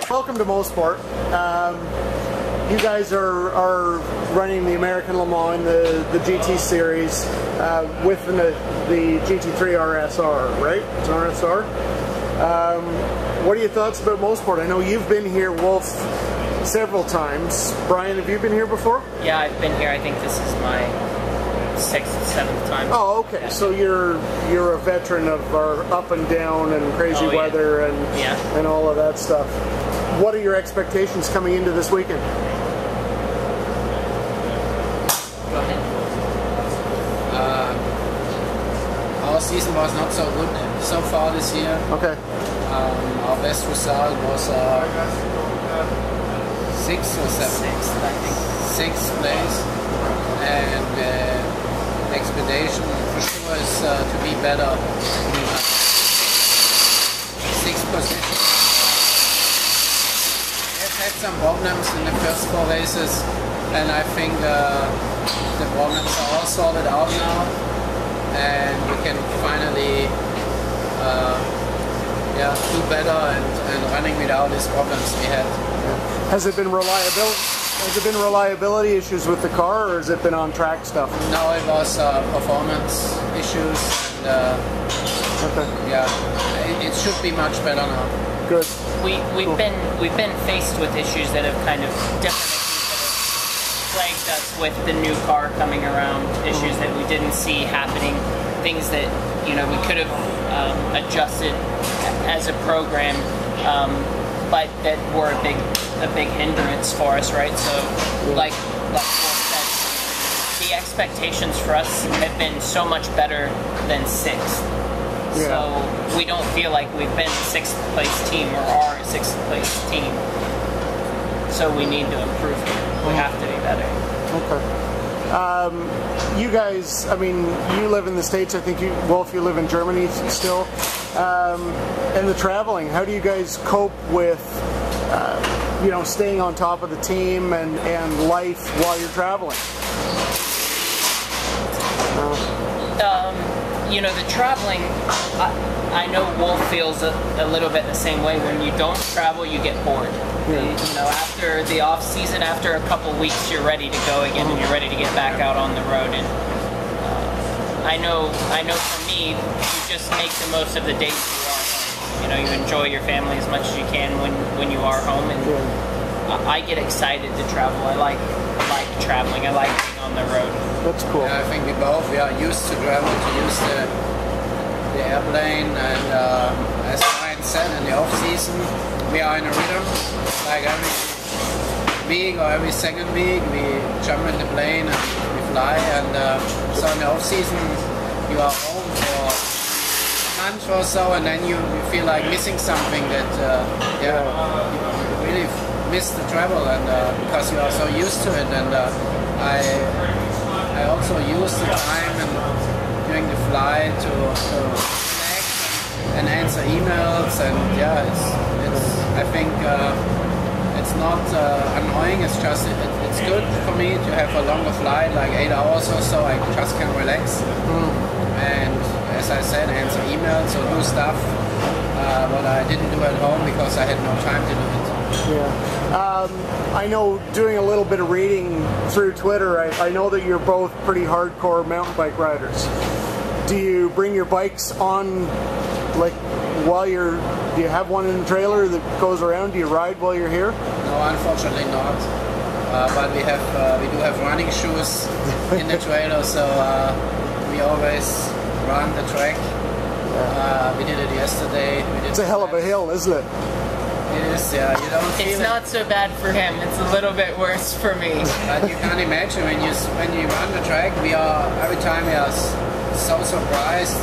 Welcome to Mosport. You guys are running the American Le Mans, the GT series, with the GT3 RSR, right? It's an RSR. What are your thoughts about Mosport? I know you've been here, Wolf, several times. Brian, have you been here before? Yeah, I've been here. I think this is my 6th, 7th time. Oh, okay. Yeah. So you're a veteran of our up and down and crazy weather and all of that stuff. What are your expectations coming into this weekend? Go ahead. Our season was not so good so far this year. Okay. Our best result was 6th or 7th? 6th, I think. 6th place. And expectation for sure is to be better. 6th position. We've had some problems in the first 4 races, and I think the problems are all sorted out now, and we can finally do better and running without these problems we had. Has it been reliability? Has it been reliability issues with the car, or has it been on track stuff? No, it was performance issues, and it should be much better now. Good. We've been faced with issues that have kind of different issues that have plagued us with the new car coming around. Issues that we didn't see happening, things that we could have adjusted as a program, but that were a big hindrance for us, right? So, like Wolf said, the expectations for us have been so much better than 6th. Yeah. So we don't feel like we've been a 6th place team or are a 6th place team. So we need to improve here. We have to be better. Okay. You guys, I mean, you live in the States. I think Wolf, you live in Germany still. And the traveling, how do you guys cope with, staying on top of the team and life while you're traveling? The traveling, I know Wolf feels a little bit the same way. When you don't travel, you get bored. Yeah. After the off season, after a couple weeks, you're ready to go again, and you're ready to get back out on the road. And I know for me, you just make the most of the days you are home. You enjoy your family as much as you can when you are home. And I get excited to travel. I like traveling. I like being on the road. That's cool. Yeah, I think we are used to travel, to use the airplane, and as Ryan said, in the off season we are in a rhythm. Like every week or every second week we jump in the plane and we fly, and so in the off season you are home for a month or so, and then you feel like missing something that you really miss the travel, and because you are so used to it. And I also use the time and during the flight to connect and answer emails, and I think it's not annoying. It's just it's good for me to have a longer flight, like 8 hours or so. I just can relax and, as I said, answer emails or do stuff what I didn't do at home because I had no time to do it. Yeah. I know, doing a little bit of reading through Twitter, I know that you're both pretty hardcore mountain bike riders. Do you bring your bikes on, like, do you have one in the trailer that goes around? Do you ride while you're here? No, unfortunately not. But we do have running shoes in the trailer, so we always run the track. We did it yesterday. It's a hell of a hill, isn't it? It is, yeah. You don't feel It's not so bad for him. It's a little bit worse for me. But you can't imagine when you run the track. Every time we are so surprised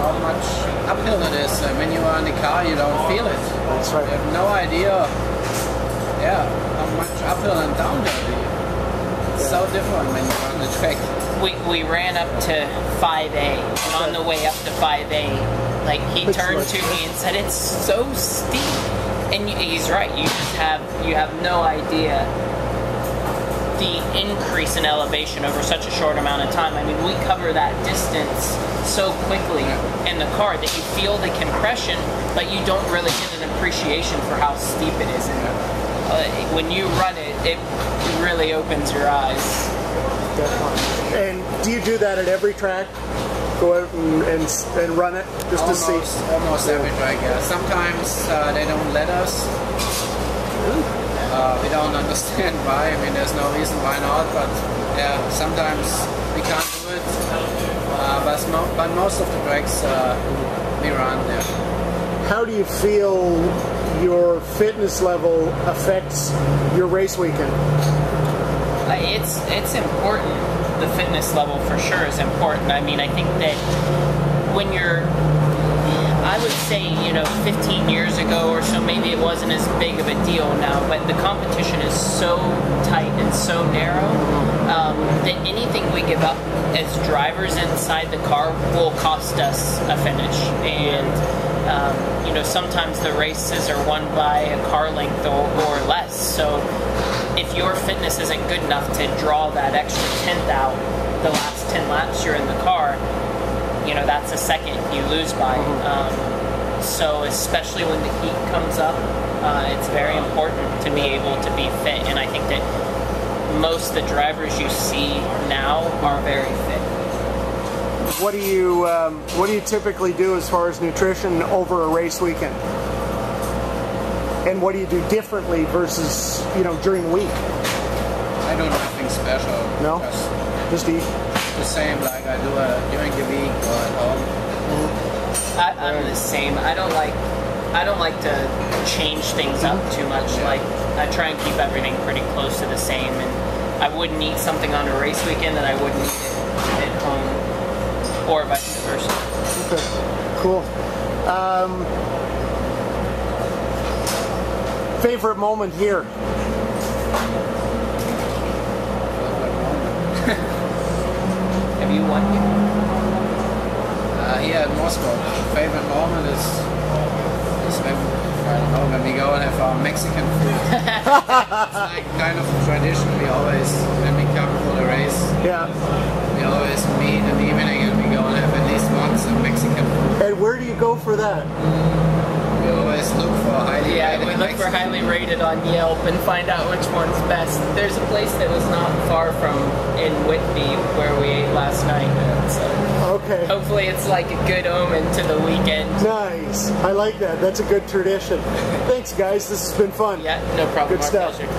how much uphill it is. When you are in the car, you don't feel it. That's right. You have no idea, how much uphill and downhill it is. It's so different when you run the track. We ran up to 5A, and on the way up to 5A, like, he turned to me and said, "It's so steep." And he's right. You have no idea the increase in elevation over such a short amount of time. I mean, we cover that distance so quickly in the car that you feel the compression, but you don't really get an appreciation for how steep it is. And when you run it, it really opens your eyes. Definitely. And do you do that at every track? Go out and run it just to see? Almost every track, yeah. Sometimes they don't let us. We don't understand why. I mean, there's no reason why not, but yeah, sometimes we can't do it. But most of the tracks we run there. How do you feel your fitness level affects your race weekend? It's important. The fitness level for sure is important. I mean, I think that when you're, I would say, 15 years ago or so, maybe it wasn't as big of a deal now, but the competition is so tight and so narrow that anything we give up as drivers inside the car will cost us a finish. And sometimes the races are won by a car length or less. So if your fitness isn't good enough to draw that extra 10th out the last 10 laps you're in the car, that's a second you lose by. So especially when the heat comes up, it's very important to be able to be fit. And I think that most of the drivers you see now are very fit. What do you typically do as far as nutrition over a race weekend? And what do you do differently versus, during the week? I do nothing special. No? Just eat? The same like I do during the week or at home. I'm the same. I don't like to change things up too much. Like, I try and keep everything pretty close to the same, and I wouldn't eat something on a race weekend that I wouldn't eat it at home, or vice versa. Okay, cool. Favorite moment here? Have you won here? Here at Mosport. Favorite moment is when, I don't know, when we go and have our Mexican food. It's like kind of a tradition. We always, when we come for the race, we always meet in the evening and we go and have at least once a Mexican food. And where do you go for that? We always look for highly rated. We look for highly rated on Yelp and find out which one's best. There's a place that was not far from in Whitby where we ate last night. So okay. Hopefully it's like a good omen to the weekend. Nice. I like that. That's a good tradition. Thanks, guys. This has been fun. Yeah, no problem. Good stuff. Pleasure.